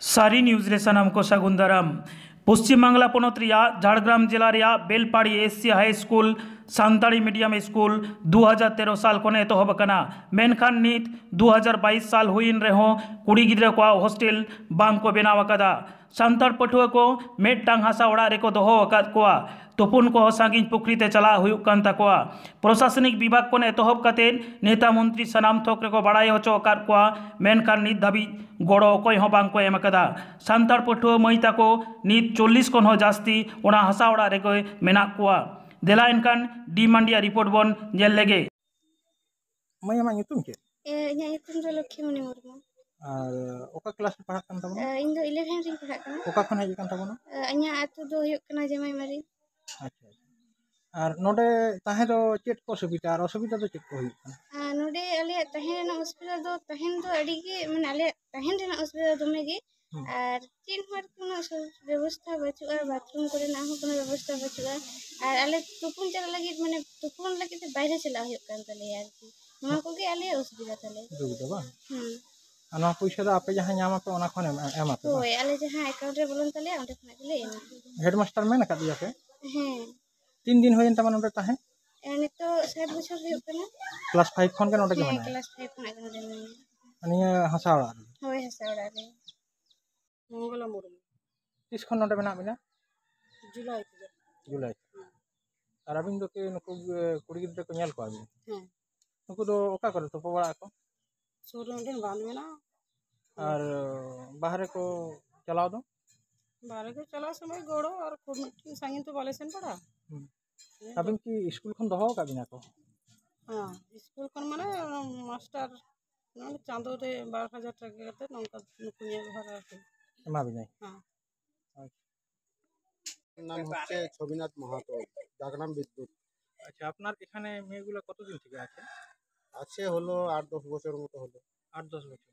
सारी न्यूज़ रे सनम को सागुन दाराम। पश्चिम बांगला पनत रिया झाड़ग्राम जिला रिया Belpahari SC high school Santali medium school 2013 साल खन एतहब अकाना मेनखान नित 2022 साल हुईन रेहों कुड़ी गिद्रा को हॉस्टल बांग को बेनाव अकादा। सानताड़ पठुआ को मेटटांग हासा ओड़ा रेको दोहो अकाद कोआ तुपुन को सांगिन पुखरीते चला हुयुक कान ताकोआ। प्रशासनिक विभाग को एतहब काते नेता मंत्री सनाम थोक रेको बाड़ाय होचो अकाद कोआ मेनखान नित धाबी गड़ो अकय हों बांग को एम अकादा। सानताड़ पठुआ मई ताको नित 40 खन हों जास्ती ओना हासा ओड़ा रेको मेनाक कोआ। देला इनकान डी मांडिया रिपोर्ट बन जेल लेगे। मैं आमा nyutum के इन्हें nyutum do लक्ष्मीमणि मुर्मू और ओका क्लास में पढ़ा kan tabona इन दो 11 रिंग पढ़ा कना ओका खन हज kan tabona इन्हें आतु दो हुयुक कना जमाई मारी। अच्छा और नोडे ताहे दो चेट को सुविधा और असुविधा दो चेट को हुयुक kana नोडे अले तहेन हॉस्पिटल दो अड़ी के माने अले तहेन हॉस्पिटल दोमे गे और तीन हर कोनो व्यवस्था बचुआ बाथरूम करे ना हो कोनो व्यवस्था बचुआ और अले तुपुन चला लगी माने तुपुन लगी ते बाहर चला हुयुक कान तले यार की नोआ को गे अले असुविधा तले दुविधा बा ana पैसा दा आपे जहां ᱧᱟᱢᱟ पे ona खन एम आपे होय अले जहां अकाउंट रे बोलन तले ओंडे खना गेले एना हेडमास्टर में ना दिया पे हैं 3 दिन होयन तमन ओंडे ताहे एने तो 7 बछर हुयुक कना क्लास 5 खन के ओंडे के हैं मना क्लास 5 खना गेले देने अनिया हसावड़ा होय हसावड़ा रे मंगला मुर्मू किस खन ओंडे बना बिना जुलाई जुलाई और अबिन दो के नुकु कुड़ी गिद्रा को नेल को अबिन हैं नुकु दो ओका करे तो पवाड़ा को सूर्य दिन बांध में ना और बाहर को चलाओ दो बारह के चला समय गोड़ो और कुर्मिटी संगीन तो बालेसन पड़ा अबिन की स्कूल खन दोहो का बिना को हां स्कूल खन माने मास्टर ना चांदो रे 12000 টাকা करते नंका नुकुनिया घर आके एमा भी नहीं हां নাম হচ্ছে ছবিনাথ মাহাতো জাগরাম বিদ্যুৎ। আচ্ছা আপনার এখানে মেয়েগুলো কতদিন থেকে আছে আছে হলো 8-10 বছর মতো হলো। 8-10 বছর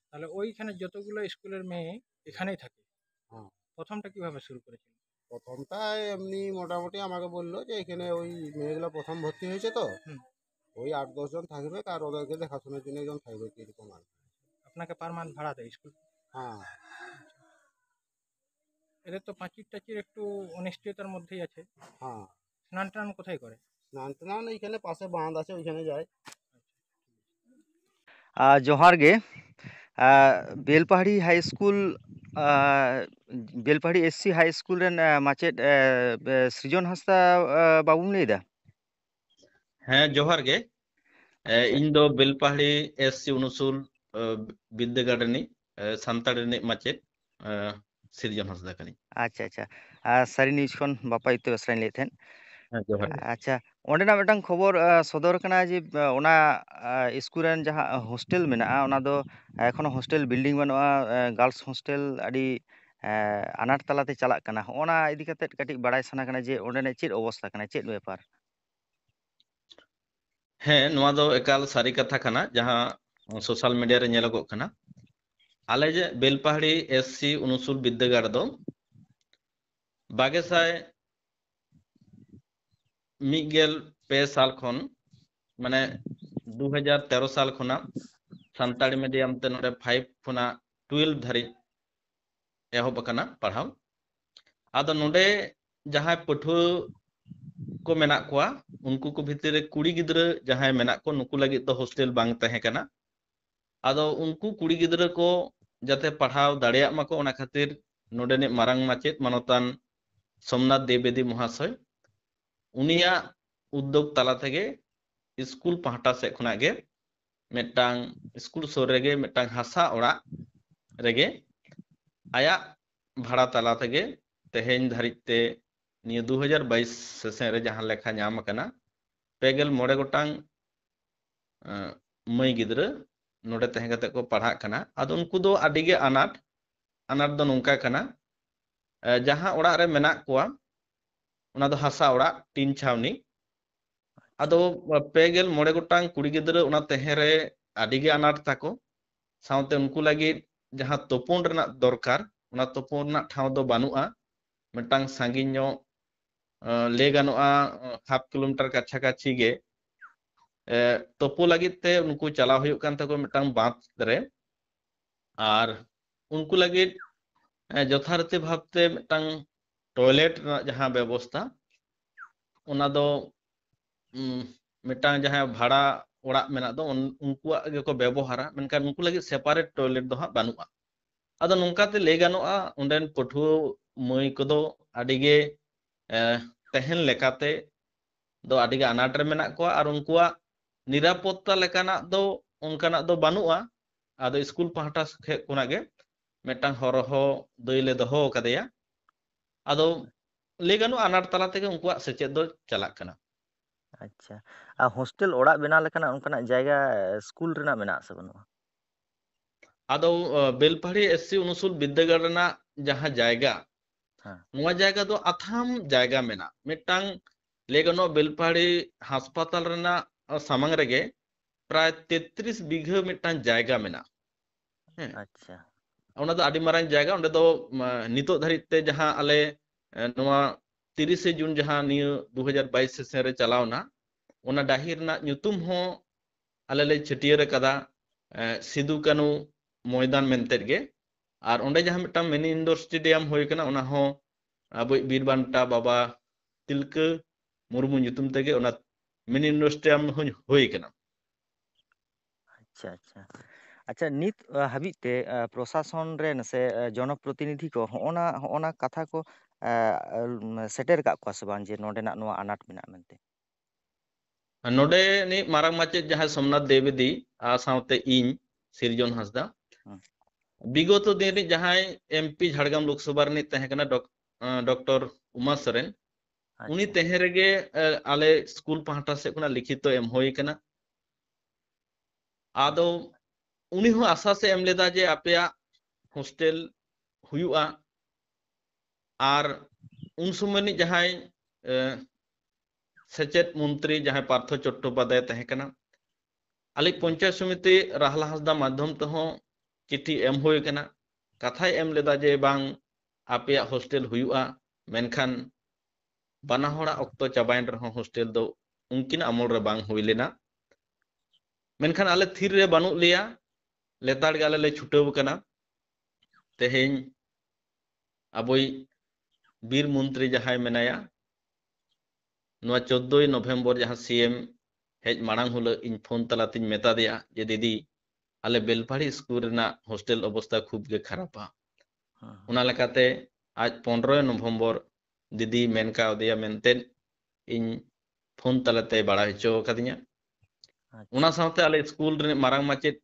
তাহলে ওইখানে যতগুলো স্কুলের মেয়ে এখানেই থাকে হ্যাঁ প্রথমটা কিভাবে শুরু করেছিল প্রথমটা এমনি মোটামুটি আমাকে বললো যে এখানে ওই মেয়েগুলো প্রথম ভর্তি হয়েছে তো ওই 8-10 জন থাকবে আর ওদেরকে দেখাশোনার জন্য একজন থাকবে এরকম আর আপনাকে পার মান্থ ভাড়া দেয় স্কুল হ্যাঁ এদের তো পাঁচির টাচির একটু অনিশ্চয়তার মধ্যেই আছে হ্যাঁ স্নান টান কোথায় করে স্নান টান এইখানে পাশে বাঁধ আছে ওইখানে যায় जोहार गे Belpahari high school Belpahari SC high school रेन माचेद सृजन हांसदा बाबूम लैदा हाँ जोहार गे इन दो बेलपहाड़ी एससी उनुसुल विद्यागार रिनी सानताड़ रिनी माचेद सृजन हांसदा कनी अच्छा अच्छा सारी न्यूज खन बापा इतो बसराइन लैद थेन हाँ जोहार अच्छा ओंडेना मिदटांग खबर सदर कना जे ओना स्कूल रेन जहां हॉस्टेल मेना ओना दो एखोनो हॉस्टेल बिल्डिंग बनवा गर्ल्स हॉस्टेल आदि अनाट तलाते चलाक कना ओना इदि काते कटि बाड़ाय साना कना जे ओंडेने चेद अवस्था कना चेद बेपार हाँ नोआ दो एकाल सारी कथा कना जहां सोशल मीडिया रे नेलगो कना आले जे बेलपहाड़ी एससी उनुसुल विद्यागार दो बागेसाय मिगेल पे साल खन माने 2013 साल खना सानताड़ी मीडियम ते नोडे 5 खना 12 धारी एहब कना पढ़ाव आदो नोडे जहां पठुआ को मेना कोआ उनको को भीतर कुड़ी गिद्रा जहां मेना को नुकु लगी तो हॉस्टल बांग तहे कना आदो उनको कुड़ी गिद्रा को जाते पढ़ाव दाड़िया माको ओना खातिर नोडे ने मारांग माचेद मानतान सोमनाथ देवेदी महाशय उनिया उद्योग तला तेगे स्कूल पहाटा से खुना गे मेटांग स्कूल सोर रेगे मेटांग हासा ओड़ा रेगे आया भाड़ा तला तेगे तेहेन धारिते निया 2022 सेशन रे जहां लेखा नाम कना पेगल मोड़े गोटांग मई गिद्रा नोडे तहे कते को पढ़ा कना आदो उनको दो आडिगे अनाट दो नोंका कना जहां ओड़ा रे मेना कोआ ओना दो हासा ओड़ा टीन छावनी आदो पेगल मोड़े गोटांग कुड़ी गिद्रा ओना तहे रे आडिगे अनाट ताको साउते उनको लगी जहां तोपुन रेना दरकार ओना तोपुन ना ठाव दो बानुआ मिटांग सांगिनो ले गानुआ हाफ किलोमीटर काछा काछी गे तोपो लगी ते उनको चला हुयुक कान ताको मिटांग बांध रे और उनको लगी যথারীতি ভাবতে মিটটাং টয়লেट रना जहां व्यवस्था ओना दो मिटटां जहां भाड़ा ओड़ा मेना दो उनकुआ गेको व्यवहारा मेनखान उनको लगी सेपारेट टॉयलेट दो हां बानुआ आदो नोंकाते ले गानोआ उंडेन पठुओ मई कोदो आडिगे तहन लेकाते दो आडिगे अनाट रे मेना कोआ और उनकुआ निरापत्ता लेकाना दो उनकाना दो बानुआ आदो स्कूल पाहटा खे कोनागे मिटटां हरहो दैले दोहो कदेया आदो ले गानोआ अनाट तला तेगे उनकुआ सेचेद दो चलाक कना। अच्छा आ हॉस्टल ओड़ा बना लेकना उनकना जायगा स्कूल रेना मेना से बनुआ आदो बेलपहाड़ी एससी उनुसुल विद्यागढ़ रेना जहां जायगा हाँ नुआ जायगा दो अथाम जायगा मेना मिटटांग लेगनो बेलपहाड़ी हास्पाताल रेना सामंग रेगे प्राय 33 बीघा मिटटांग जायगा मेना हैं अच्छा ओना दो आदि मारांग जायगा ओंडे दो नितो धरिते जहां आले नुआ 30 जून जहां नियो 2022 सेशन रे चलावना ओना डाही रेना ᱧᱩᱛᱩᱢ हो आले ले छटियर कदा सिदु कानू मैदान मेंतेद गे और ओंडे जहां मिटटांग मिनी इंडोर स्टेडियम होय कना ओना हो अब बीर बांटा बाबा तिलका मुर्मू ᱧᱩᱛᱩᱢ तेगे ओना मिनी इंडोर स्टेडियम होय कना। अच्छा अच्छा अच्छा नित हाबिते प्रशासन रे से जनप्रतिनिधि को होना कथा को सेटेर का को से बांग जे नोडेना नोआ अनाट मेना मेनते नोडे नि मारांग माचेद जहां सोमनाथ देवेदी आ सावते इन सिरजन हासदा विगत दिन रे जहां एमपी झाड़ग्राम लोकसभा रे तहे कना डॉक्टर उमा सोरेन उनी तहे रेगे आले स्कूल पाहटा से कना लिखित एम होय कना आदो उनी हो आशा से एम लेदा जे आपेया हॉस्टल हुयुआ और उन समय नि जहां सेचेत मंत्री जहां पार्थ चट्टोपाध्याय तहे कना आले पंचायत समिति राहला हासदा माध्यम तहो चिट्ठी एम होय कना कथा एम लेदा जे बांग आपेया हॉस्टल हुयुआ मेनखान बाना होड़ा ऑक्टो चाबाइन रहो हॉस्टल दो उनकिन अमल रे बांग हुई लेना मेनखान आले थीर रे बानु लिया लेताड़ गे आले ले छुटेव कना तेहेन अबोई बीर मंत्री जहां मेनाया 14 नवंबर जहां सीएम हेज मांग हुल इन फोन तलाती मेता दिया जे दीदी आले बेलपहाड़ी स्कूल रेना हॉस्टल अवस्था खूब गे खराबा उना लेकाते आज 15 नवंबर दीदी मेनका दिया मेनते इन फोन तलाते बड़ा हचो कदिया उना साथे आले स्कूल रे मारांग माचेद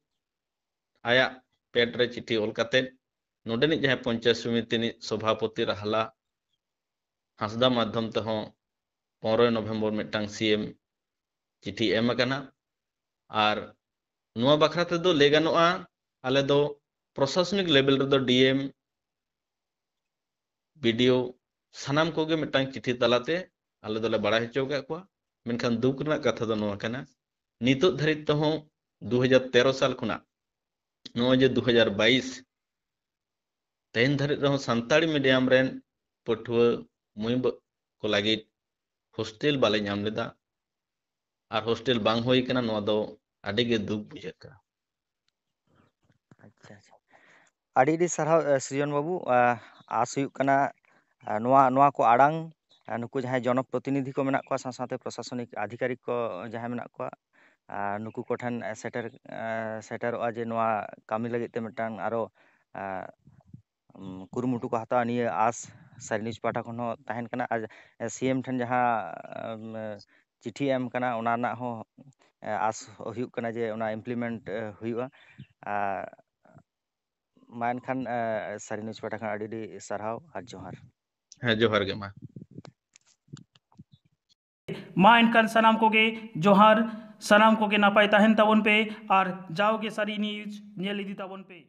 आया पेट रे चिट्ठी ओल काते नोडेनि जहां पंचायत समिति नि सभापति रहला हासदा माध्यम ते हो 15 नवंबर मिटटांग सीएम चिट्ठी एम कना और नुआ बखरा ते दो ले गानोआ आले दो प्रशासनिक लेवल रे दो डीएम वीडियो सानाम कोगे मिटटांग चिट्ठी तलाते आले दोले बड़ा हचो का को मेनखान दुख रना कथा दो नुआ कना नितो धरित तो हो 2013 साल खुना नुआ जे 2022 तेन धरित रहो संताड़ी मीडियम रेन पठुआ मुई को लगी हॉस्टल बाले नाम लेदा और हॉस्टल बांग होई कना नुआ दो आडिगे दुख बुझे का। अच्छा अच्छा आडी सरहाव सृजन बाबू आस हुयुक कना नुआ को आड़ांग नुकु जहां जनप्रतिनिधि को मेना को साथे प्रशासनिक अधिकारी को जहां मेना को नुकु को ठन सेटरवा जे नुआ कामी लगित ते मिटांग आरो कुरुमुटु को हता निये आस सारी न्यूज पाठा खन तहन कना सीएम ठन जहां चिट्ठी एम कना ओना ना हो आस हुयुक कना जे ओना इम्प्लीमेंट हुयुआ मा एनखान सारी न्यूज पाठा खान आडी सरहाव आर जोहार। हाँ जोहार गे मा इनकान सनाम कोगे जोहार सनाम कोगे नापाय ताहेन ताबन पे और जाओगे सारी न्यूज नेल इदी ताबन पे।